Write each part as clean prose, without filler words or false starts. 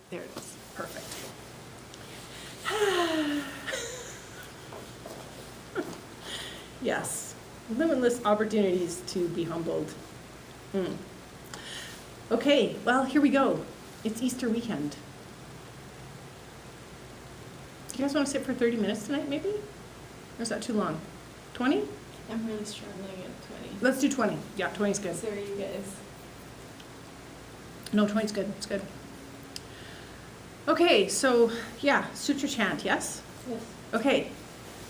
There it is. Perfect. Yes. Limitless opportunities to be humbled. Okay, well, here we go. It's Easter weekend. Do you guys want to sit for 30 minutes tonight, maybe? Or is that too long? 20? I'm really struggling at 20. Let's do 20. Yeah, 20 is good. So are you guys? No, 20 is good. It's good. Okay, so yeah, Sutra chant, yes? Yes. Okay,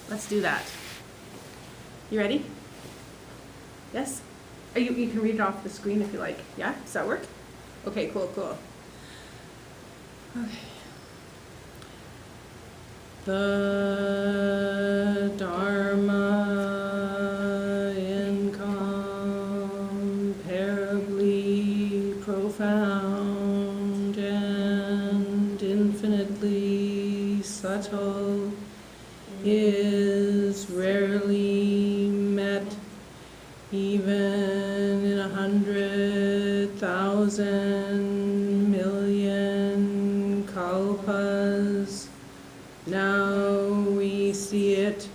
let's do that. You ready? Yes? You can read it off the screen if you like. Yeah? Does that work? Okay, cool. Okay. The Dharma incomparably profound and infinitely subtle is rarely met even in 100,000 million kalpas. Now we see it,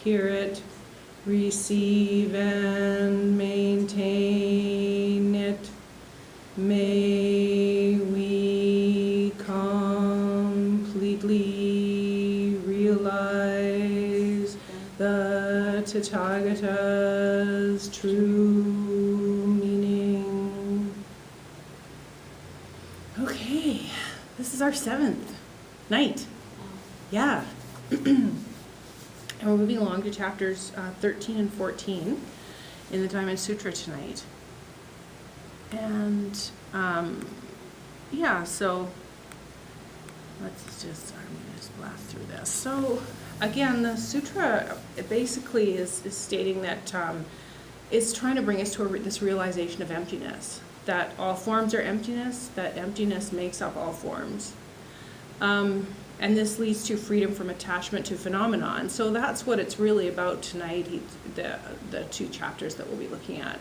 hear it, receive and maintain it. May we completely realize the Tathagata's true meaning. Okay, this is our 7th night. Yeah. And we're moving along to chapters 13 and 14 in the Diamond Sutra tonight. And yeah, so I'm going to just blast through this. So again, the sutra basically is stating that it's trying to bring us to this realization of emptiness, that all forms are emptiness, that emptiness makes up all forms. And this leads to freedom from attachment to phenomenon. So that's what it's really about tonight. The 2 chapters that we'll be looking at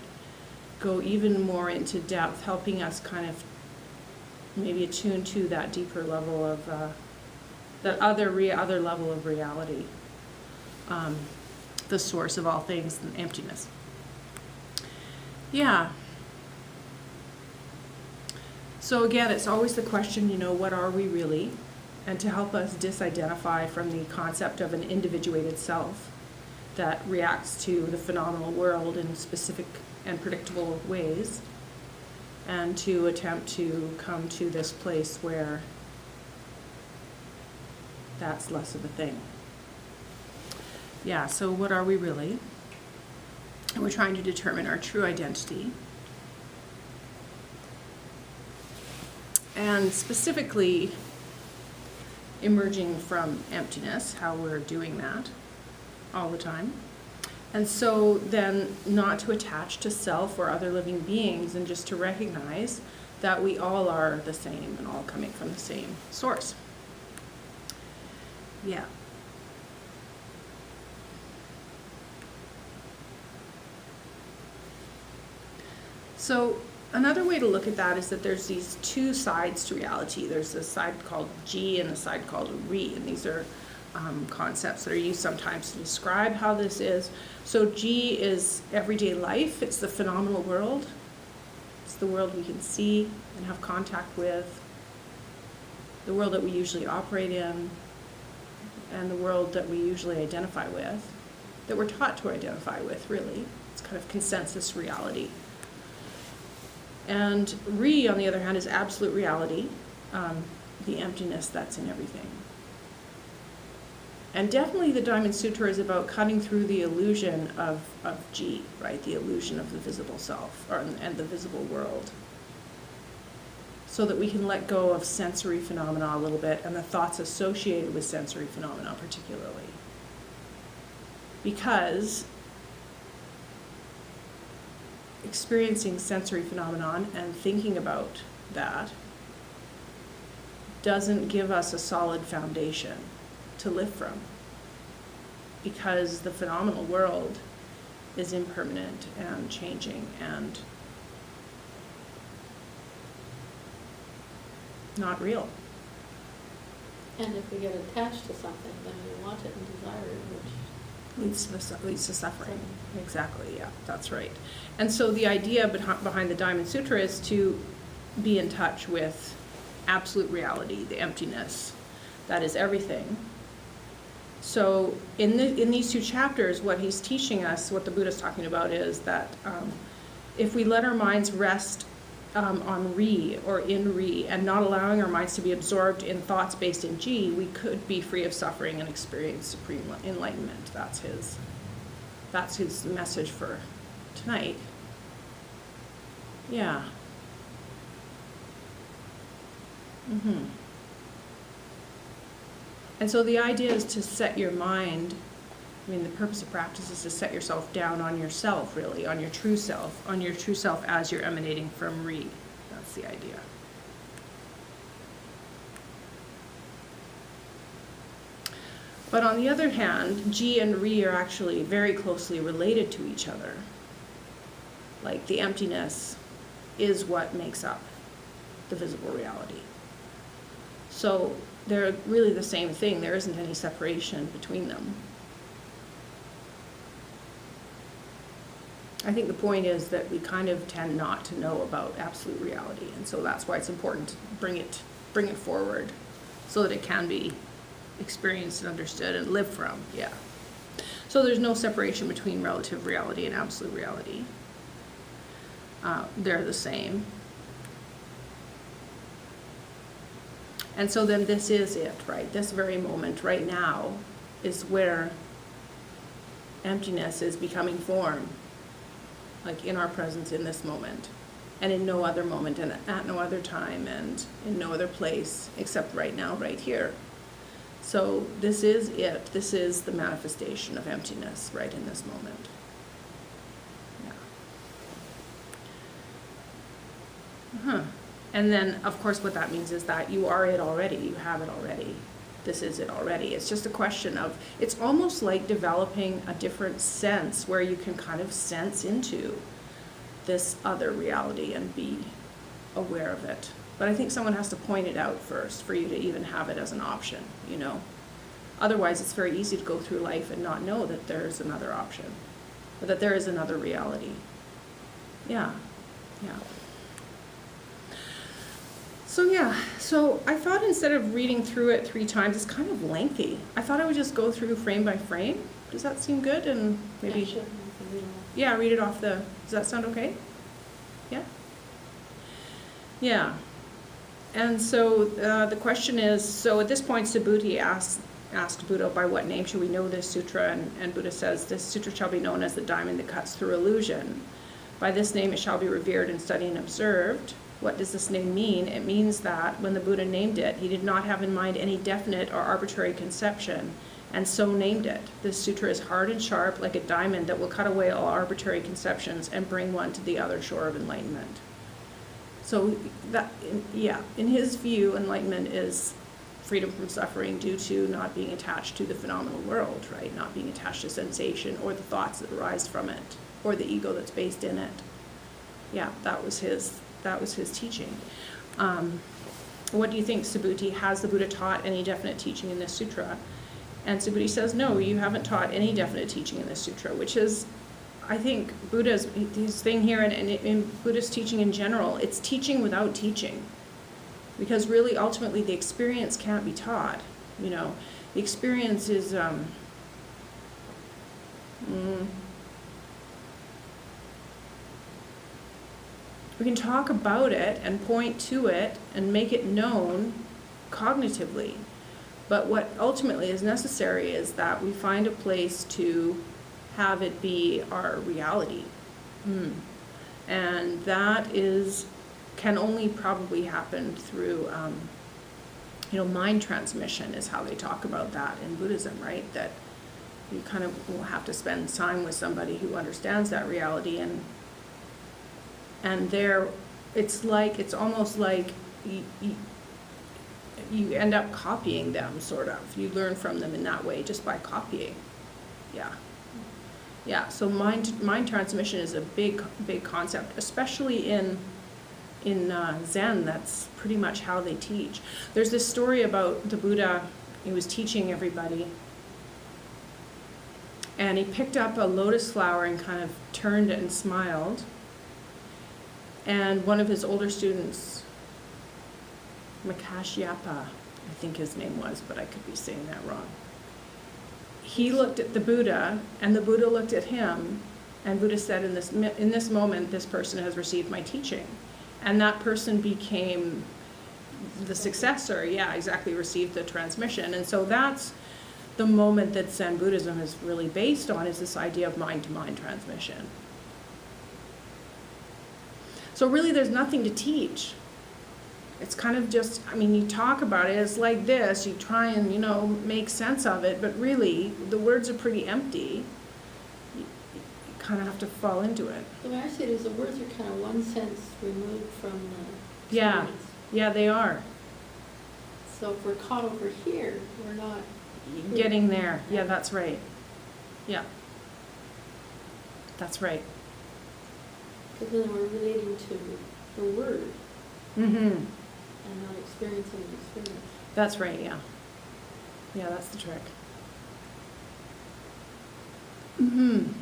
go even more into depth, helping us kind of maybe attune to that deeper level of, that other level of reality, the source of all things, and emptiness. Yeah. So again, it's always the question, what are we really? And to help us disidentify from the concept of an individuated self that reacts to the phenomenal world in specific and predictable ways, and to attempt to come to this place where that's less of a thing. Yeah, so what are we really? And we're trying to determine our true identity. And specifically, emerging from emptiness, how we're doing that all the time. And so then not to attach to self or other living beings, and just to recognize that we all are the same and all coming from the same source. Yeah. So another way to look at that is that there's these 2 sides to reality. There's the side called Ji and the side called Ri, and these are concepts that are used sometimes to describe how this is. So Ji is everyday life. It's the phenomenal world. It's the world we can see and have contact with, the world that we usually operate in, and the world that we usually identify with, that we're taught to identify with, really. It's kind of consensus reality. And Ri, on the other hand, is absolute reality, the emptiness that's in everything. And definitely the Diamond Sutra is about cutting through the illusion of Ji, right? The illusion of the visible self and the visible world. So that we can let go of sensory phenomena a little bit, and the thoughts associated with sensory phenomena particularly. Because experiencing sensory phenomenon and thinking about that doesn't give us a solid foundation to live from, because the phenomenal world is impermanent and changing and not real. And if we get attached to something, then we want it and desire it, which leads to suffering. Exactly, yeah, that's right. And so the idea behind the Diamond Sutra is to be in touch with absolute reality, the emptiness that is everything. So in these two chapters, what he's teaching us, what the Buddha's talking about, is that if we let our minds rest on Ri or in Ri, and not allowing our minds to be absorbed in thoughts based in Ji, we could be free of suffering and experience supreme enlightenment. That's his message for tonight. Yeah. And so the idea is to set your mind, I mean, the purpose of practice is to set yourself down on yourself, really, on your true self as you're emanating from Ri. That's the idea. But on the other hand, Ji and Ri are actually very closely related to each other. Like the emptiness is what makes up the visible reality. So they're really the same thing. There isn't any separation between them. I think the point is that we kind of tend not to know about absolute reality, and so that's why it's important to bring it forward so that it can be experienced and understood and lived from. Yeah. So there's no separation between relative reality and absolute reality. They're the same. And so then this is it, right? This very moment right now is where emptiness is becoming form, like in our presence in this moment, and in no other moment, and at no other time, and in no other place except right now, right here. So this is it. This is the manifestation of emptiness right in this moment. Yeah. And then, of course, what that means is that you are it already. You have it already. This is it already. It's just a question of, it's almost like developing a different sense where you can kind of sense into this other reality and be aware of it. But I think someone has to point it out first for you to even have it as an option, you know. Otherwise, it's very easy to go through life and not know that there's another option, or that there is another reality. Yeah, yeah. So I thought instead of reading through it 3 times, it's kind of lengthy. I thought I would just go through frame by frame. Does that seem good? And maybe, yeah, read it off the, does that sound okay? Yeah? Yeah. And so the question is, so at this point Subhuti asked Buddha, by what name should we know this sutra? And Buddha says, this sutra shall be known as the diamond that cuts through illusion. By this name it shall be revered and studied and observed. What does this name mean? It means that when the Buddha named it, he did not have in mind any definite or arbitrary conception, and so named it. This sutra is hard and sharp, like a diamond that will cut away all arbitrary conceptions and bring one to the other shore of enlightenment. So that, yeah, in his view, enlightenment is freedom from suffering due to not being attached to the phenomenal world, right? Not being attached to sensation or the thoughts that arise from it, or the ego that's based in it. Yeah, that was his teaching. What do you think, Subhuti? Has the Buddha taught any definite teaching in this sutra? And Subhuti says, no, you haven't taught any definite teaching in this sutra, which is, I think, Buddha's his thing here, and in Buddhist teaching in general, it's teaching without teaching. Because really, ultimately, the experience can't be taught. You know, the experience is, we can talk about it and point to it and make it known cognitively. But what ultimately is necessary is that we find a place to have it be our reality. And that can only probably happen through, mind transmission is how they talk about that in Buddhism, right? That you kind of will have to spend time with somebody who understands that reality, and there, it's almost like you end up copying them, sort of. You learn from them in that way, just by copying. Yeah. Yeah, so mind transmission is a big concept, especially in in Zen, that's pretty much how they teach. There's this story about the Buddha. He was teaching everybody, and he picked up a lotus flower and kind of turned it and smiled. And one of his older students, Makashyapa, I think his name was, but I could be saying that wrong. He looked at the Buddha, and the Buddha looked at him, and Buddha said, in this moment, this person has received my teaching. And that person became the successor, yeah, exactly, received the transmission. And so that's the moment that Zen Buddhism is really based on, is this idea of mind-to-mind transmission. So really there's nothing to teach. It's kind of just, I mean, you talk about it, it's like this, you try and, you know, make sense of it, but really the words are pretty empty. You kind of have to fall into it. The way I see it is the words are kind of one sense removed from the Yeah, experience. yeah, they are. So if we're caught over here, we're not Getting there, yeah, that's right. Yeah. That's right. because then we're relating to the word Mm-hmm. and not experiencing the experience. That's right, yeah. Yeah, that's the trick. Mm-hmm.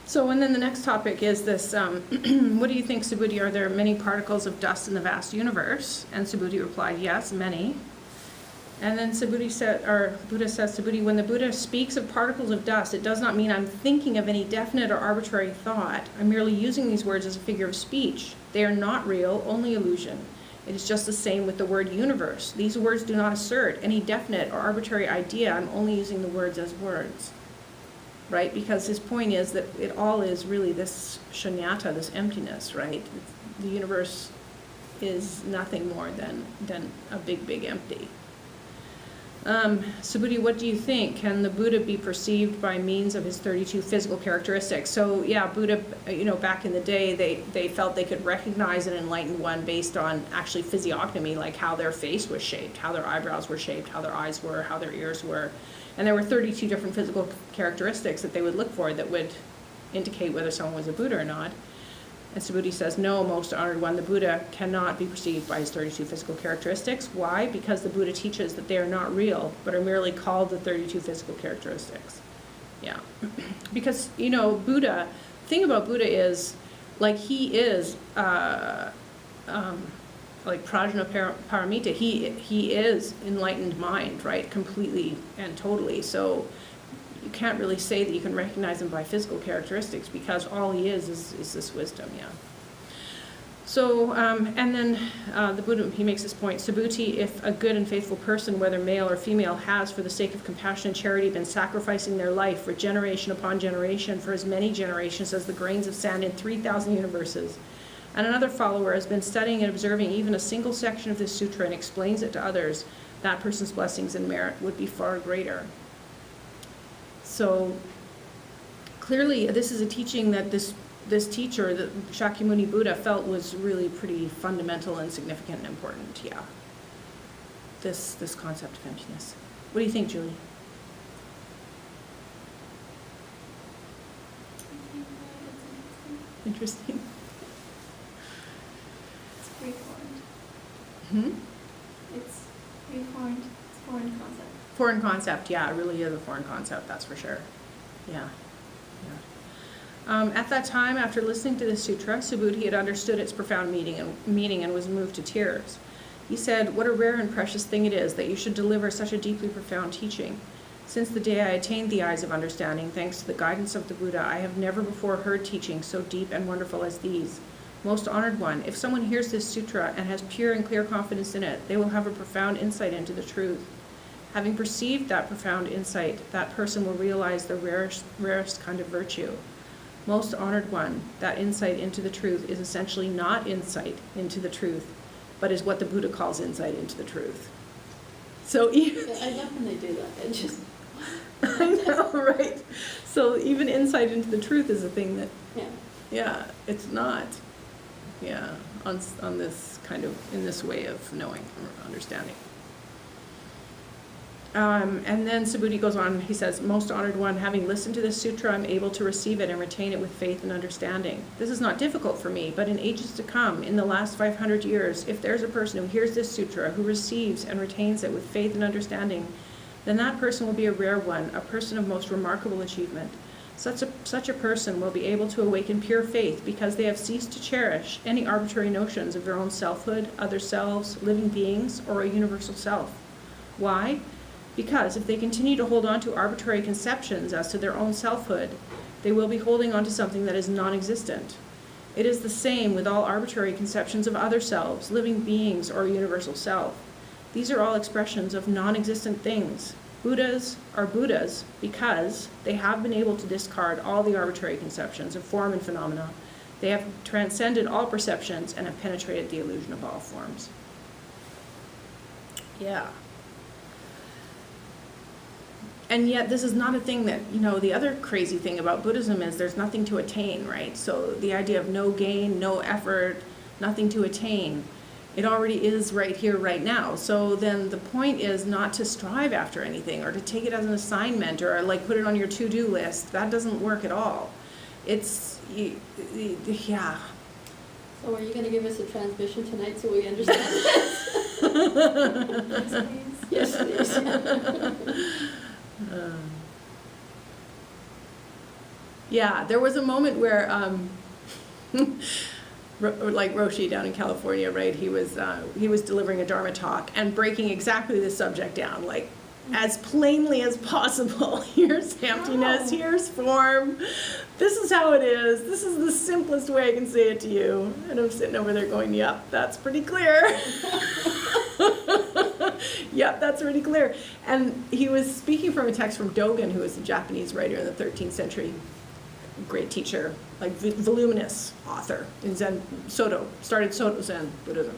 So, and then the next topic is this, what do you think, Subhuti? Are there many particles of dust in the vast universe? And Subhuti replied, yes, many. And then Subhuti said, or Buddha says, Subhuti, when the Buddha speaks of particles of dust, it does not mean I'm thinking of any definite or arbitrary thought. I'm merely using these words as a figure of speech. They are not real, only illusion. It is just the same with the word universe. These words do not assert any definite or arbitrary idea. I'm only using the words as words. Right? Because his point is that it all is really this shunyata, this emptiness, right? The universe is nothing more than a big, big empty. Subhuti, what do you think? Can the Buddha be perceived by means of his 32 physical characteristics? So yeah, Buddha, you know, back in the day, they felt they could recognize an enlightened one based on actually physiognomy, like how their face was shaped, how their eyebrows were shaped, how their eyes were, how their ears were. And there were 32 different physical characteristics that they would look for that would indicate whether someone was a Buddha or not. And Subhuti says, no, most honored one, the Buddha cannot be perceived by his 32 physical characteristics. Why? Because the Buddha teaches that they are not real, but are merely called the 32 physical characteristics. Yeah. Because, you know, Buddha, the thing about Buddha is, like, he is, like Prajna Paramita, he is enlightened mind, right? Completely and totally. So you can't really say that you can recognize him by physical characteristics, because all he is this wisdom, yeah. So, and then the Buddha, he makes this point, Subhuti, if a good and faithful person, whether male or female, has, for the sake of compassion and charity, been sacrificing their life for generation upon generation, for as many generations as the grains of sand in 3,000 universes, and another follower has been studying and observing even a single section of this sutra and explains it to others, that person's blessings and merit would be far greater. So clearly this is a teaching that this teacher, the Shakyamuni Buddha, felt was really pretty fundamental and significant and important, yeah. This concept of emptiness. What do you think, Julie? Interesting. It's pre-formed. Hmm? It's pre-formed. It's a foreign concept. Foreign concept, yeah, it really is a foreign concept, that's for sure. Yeah. At that time, after listening to the sutra, Subhuti had understood its profound meaning and was moved to tears. He said, what a rare and precious thing it is that you should deliver such a deeply profound teaching. Since the day I attained the eyes of understanding, thanks to the guidance of the Buddha, I have never before heard teachings so deep and wonderful as these. Most honored one, if someone hears this sutra and has pure and clear confidence in it, they will have a profound insight into the truth. Having perceived that profound insight, that person will realize the rarest kind of virtue. Most honored one, that insight into the truth is essentially not insight into the truth, but is what the Buddha calls insight into the truth. So even, Yeah, I love when they do that. It just, I know, right? So even insight into the truth is a thing that, yeah. yeah, it's not, yeah, on this kind of, in this way of knowing or understanding. And then Subhuti goes on, he says, most honored one, having listened to this sutra, I'm able to receive it and retain it with faith and understanding. This is not difficult for me, but in ages to come, in the last 500 years, if there's a person who hears this sutra, who receives and retains it with faith and understanding, then that person will be a rare one, a person of most remarkable achievement. Such a person will be able to awaken pure faith because they have ceased to cherish any arbitrary notions of their own selfhood, other selves, living beings, or a universal self. Why? Because if they continue to hold on to arbitrary conceptions as to their own selfhood, they will be holding on to something that is non-existent. It is the same with all arbitrary conceptions of other selves, living beings, or a universal self. These are all expressions of non-existent things. Buddhas are Buddhas because they have been able to discard all the arbitrary conceptions of form and phenomena. They have transcended all perceptions and have penetrated the illusion of all forms. Yeah. And yet this is not a thing that, the other crazy thing about Buddhism is there's nothing to attain, right? So the idea of no gain, no effort, nothing to attain, it already is right here, right now. So then the point is not to strive after anything or to take it as an assignment or like put it on your to-do list. That doesn't work at all. It's, yeah. So are you going to give us a transmission tonight so we understand this? Yes, please. Yes, please. Yeah, there was a moment where, like Roshi down in California, right? He was delivering a Dharma talk and breaking exactly the subject down, like as plainly as possible. Here's emptiness, here's form. This is how it is. This is the simplest way I can say it to you. And I'm sitting over there going, yep, that's pretty clear. Yep, that's pretty clear. And he was speaking from a text from Dogen, who was a Japanese writer in the 13th century, great teacher, like voluminous author in Zen Soto, started Soto Zen Buddhism.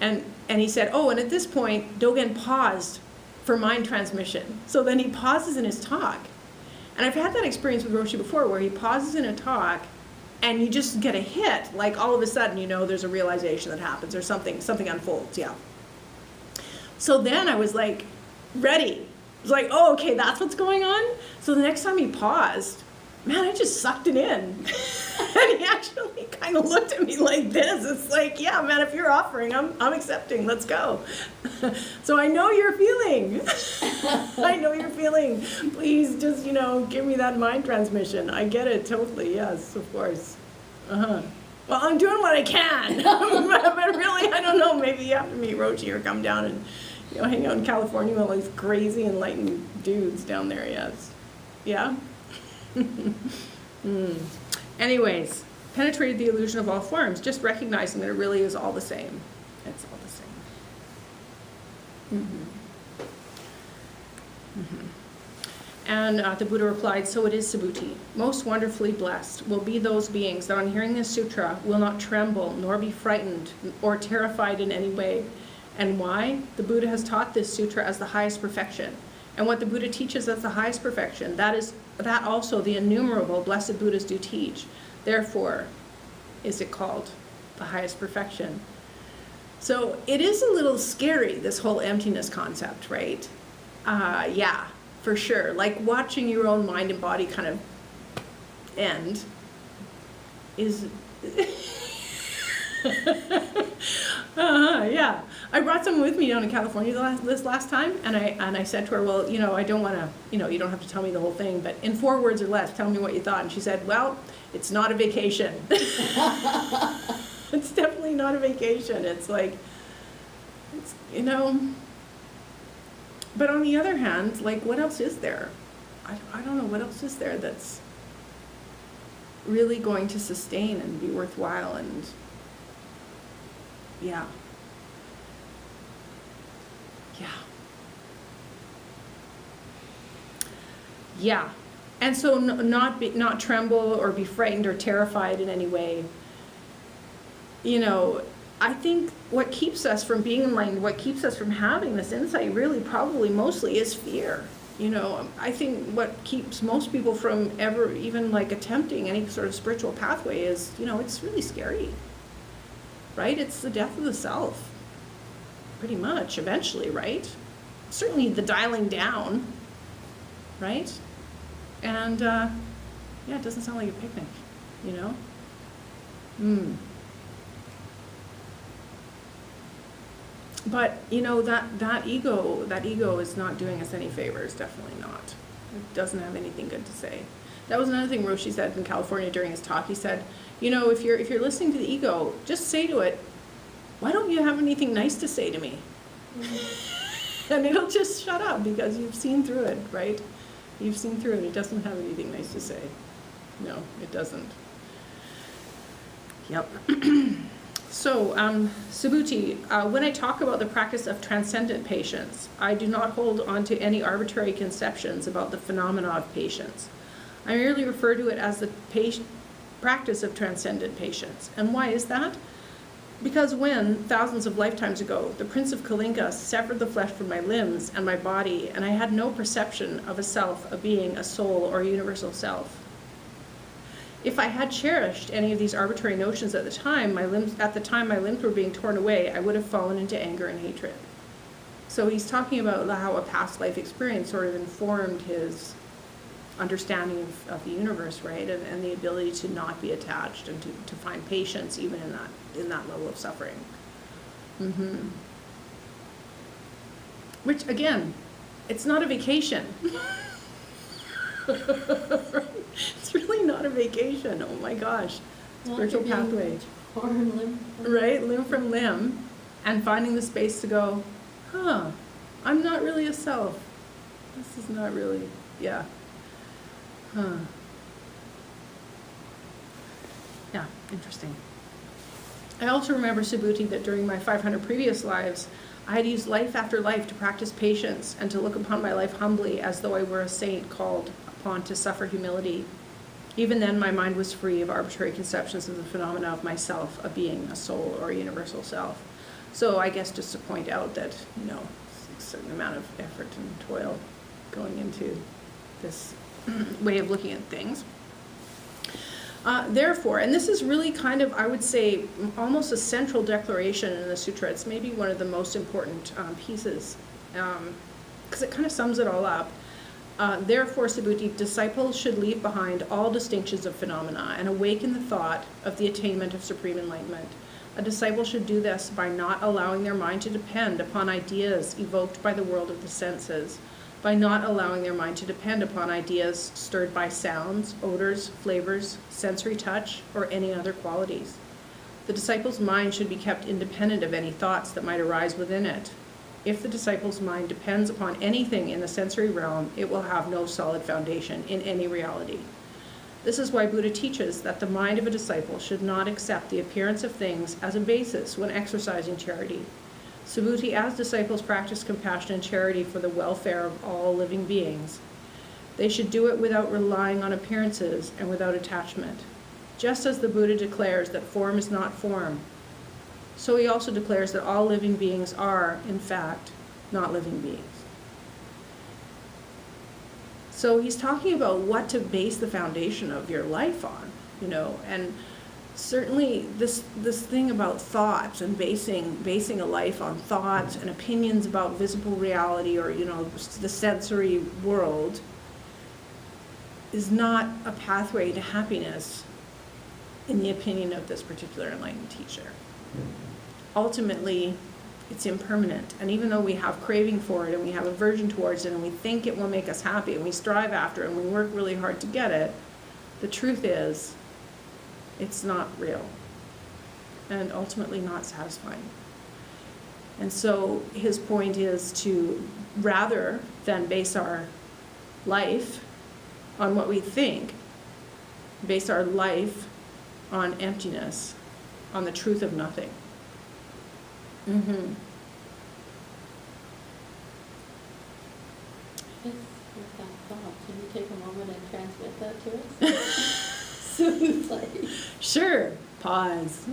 And he said, oh, and at this point, Dogen paused for mind transmission. So then he pauses in his talk. And I've had that experience with Roshi before, where he pauses in a talk and you just get a hit, like all of a sudden, there's a realization that happens or something unfolds, yeah. So then I was like, ready. I was like, oh, okay, that's what's going on? So the next time he paused, man, I just sucked it in. And he actually kind of looked at me like this. It's like, yeah, man, if you're offering, I'm accepting. Let's go. So I know you're feeling. I know you're feeling. Please just, give me that mind transmission. I get it totally. Yes, of course. Well, I'm doing what I can. But really, I don't know. Maybe you have to meet Roshi or come down and, hang out in California with all these crazy enlightened dudes down there. Yes. Yeah? Anyways, penetrated the illusion of all forms, just recognizing that it really is all the same. It's all the same. And the Buddha replied, so it is, Subhuti. Most wonderfully blessed will be those beings that on hearing this sutra will not tremble, nor be frightened, or terrified in any way. And why? The Buddha has taught this sutra as the highest perfection. And what the Buddha teaches as the highest perfection, that also the innumerable blessed Buddhas do teach. Therefore, is it called the highest perfection. So it is a little scary, this whole emptiness concept, right? Yeah, for sure. Like watching your own mind and body kind of end is... yeah. I brought someone with me down in California this last time, and I said to her, well, I don't want to, you don't have to tell me the whole thing, but in 4 words or less, tell me what you thought. And she said, well, it's not a vacation. It's definitely not a vacation. It's like, but on the other hand, like, what else is there? I don't know, what else is there that's really going to sustain and be worthwhile and, yeah. Yeah, and so not tremble or be frightened or terrified in any way. I think what keeps us from being enlightened, what keeps us from having this insight really probably mostly is fear. I think what keeps most people from ever even like attempting any sort of spiritual pathway is, it's really scary, right? It's the death of the self, pretty much, eventually, right? certainly the dialing down, right? And yeah, it doesn't sound like a picnic, you know? But you know, that ego is not doing us any favors, definitely not. It doesn't have anything good to say. That was another thing Roshi said in California during his talk. He said, you know, if you're listening to the ego, just say to it, why don't you have anything nice to say to me? And it'll just shut up because you've seen through it, right? You've seen through it. It doesn't have anything nice to say. No, it doesn't. Yep. So, Subhuti, when I talk about the practice of transcendent patience, I do not hold on to any arbitrary conceptions about the phenomena of patience. I merely refer to it as the practice of transcendent patience. And why is that? Because when, thousands of lifetimes ago, the Prince of Kalinga severed the flesh from my limbs and my body, and I had no perception of a self, a being, a soul, or a universal self. If I had cherished any of these arbitrary notions at the time my limbs were being torn away, I would have fallen into anger and hatred. So he's talking about how a past life experience sort of informed his understanding of the universe, right? And the ability to not be attached and to find patience even in that level of suffering. Which, again, it's not a vacation. It's really not a vacation. Oh my gosh. Spiritual pathway. Torn limb. Right? Limb from limb. And finding the space to go, I'm not really a self. This is not really, yeah. Yeah, interesting. I also remember, Subhuti, that during my 500 previous lives, I had used life after life to practice patience and to look upon my life humbly as though I were a saint called upon to suffer humility. Even then, my mind was free of arbitrary conceptions of the phenomena of myself, a being, a soul, or a universal self. So I guess just to point out that, you know, a certain amount of effort and toil going into this way of looking at things. Therefore, and this is really kind of, I would say, almost a central declaration in the sutra. It's maybe one of the most important pieces, because it kind of sums it all up. Therefore, Subhuti, disciples should leave behind all distinctions of phenomena and awaken the thought of the attainment of supreme enlightenment. A disciple should do this by not allowing their mind to depend upon ideas evoked by the world of the senses, by not allowing their mind to depend upon ideas stirred by sounds, odors, flavors, sensory touch, or any other qualities. The disciple's mind should be kept independent of any thoughts that might arise within it. If the disciple's mind depends upon anything in the sensory realm, it will have no solid foundation in any reality. This is why Buddha teaches that the mind of a disciple should not accept the appearance of things as a basis when exercising charity. Subhuti, as disciples practice compassion and charity for the welfare of all living beings, they should do it without relying on appearances and without attachment. Just as the Buddha declares that form is not form, so he also declares that all living beings are, in fact, not living beings. So he's talking about what to base the foundation of your life on, you know, and certainly this thing about thoughts and basing a life on thoughts and opinions about visible reality or, you know, the sensory world is not a pathway to happiness in the opinion of this particular enlightened teacher. Ultimately, it's impermanent, and even though we have craving for it and we have aversion towards it and we think it will make us happy and we strive after it and we work really hard to get it, the truth is it's not real and ultimately not satisfying. And so his point is to, rather than base our life on what we think, base our life on emptiness, on the truth of nothing. With that thought, can you take a moment and transmit that to us? So it's like, Sure. Pause.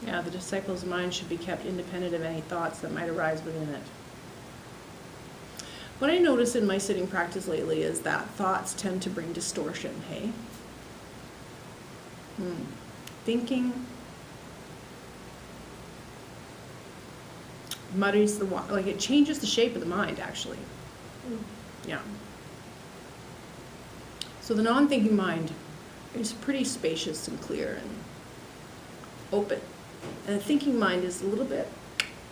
Yeah, the disciple's mind should be kept independent of any thoughts that might arise within it. What I notice in my sitting practice lately is that thoughts tend to bring distortion, hey? Thinking muddies the water, like it changes the shape of the mind, actually. Yeah. So the non-thinking mind is pretty spacious and clear and open. And the thinking mind is a little bit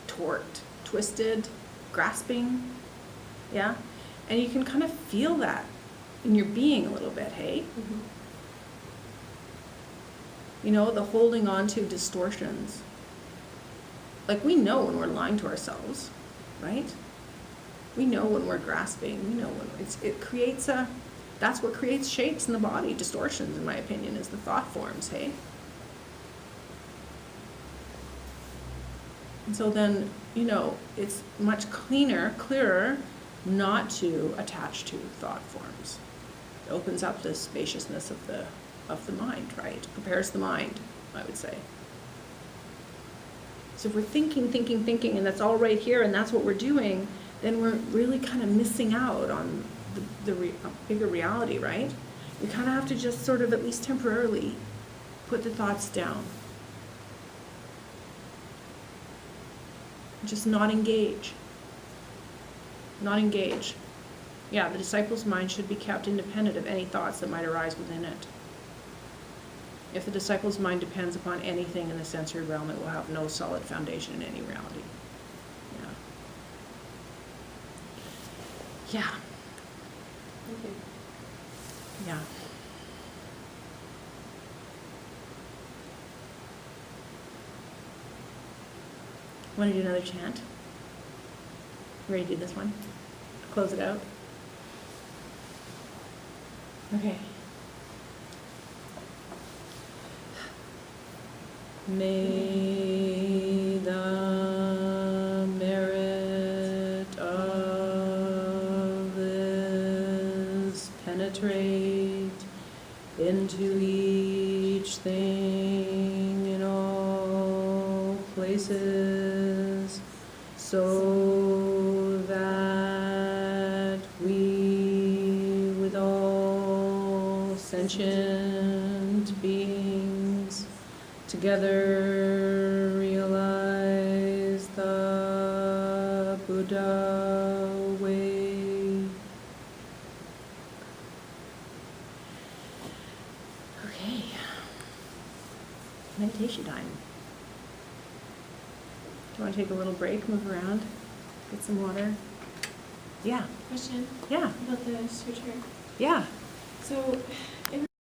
torqued, twisted, grasping, yeah? And you can kind of feel that in your being a little bit, hey? You know, the holding on to distortions. Like we know when we're lying to ourselves, right? We know when we're grasping, we know when it creates that's what creates shapes in the body, distortions, in my opinion, is the thought forms, hey? And so then, you know, it's much clearer not to attach to thought forms. It opens up the spaciousness of the mind, right? Prepares the mind, I would say. So if we're thinking, and that's all right here, and that's what we're doing, then we're really kind of missing out on the bigger reality, right? We kind of have to just sort of, at least temporarily, put the thoughts down. Just not engage. Not engage. Yeah, the disciple's mind should be kept independent of any thoughts that might arise within it. If the disciple's mind depends upon anything in the sensory realm, it will have no solid foundation in any reality. Yeah. Thank you. Yeah. Want to do another chant? You ready to do this one? Close it out? Okay. May the merit of this penetrate into each thing in all places, so that we, with all sentient beings, together realize the Buddha way. Okay. Meditation time. Do you want to take a little break, move around, get some water? Yeah. Question Yeah. about the sutra. Yeah. So, in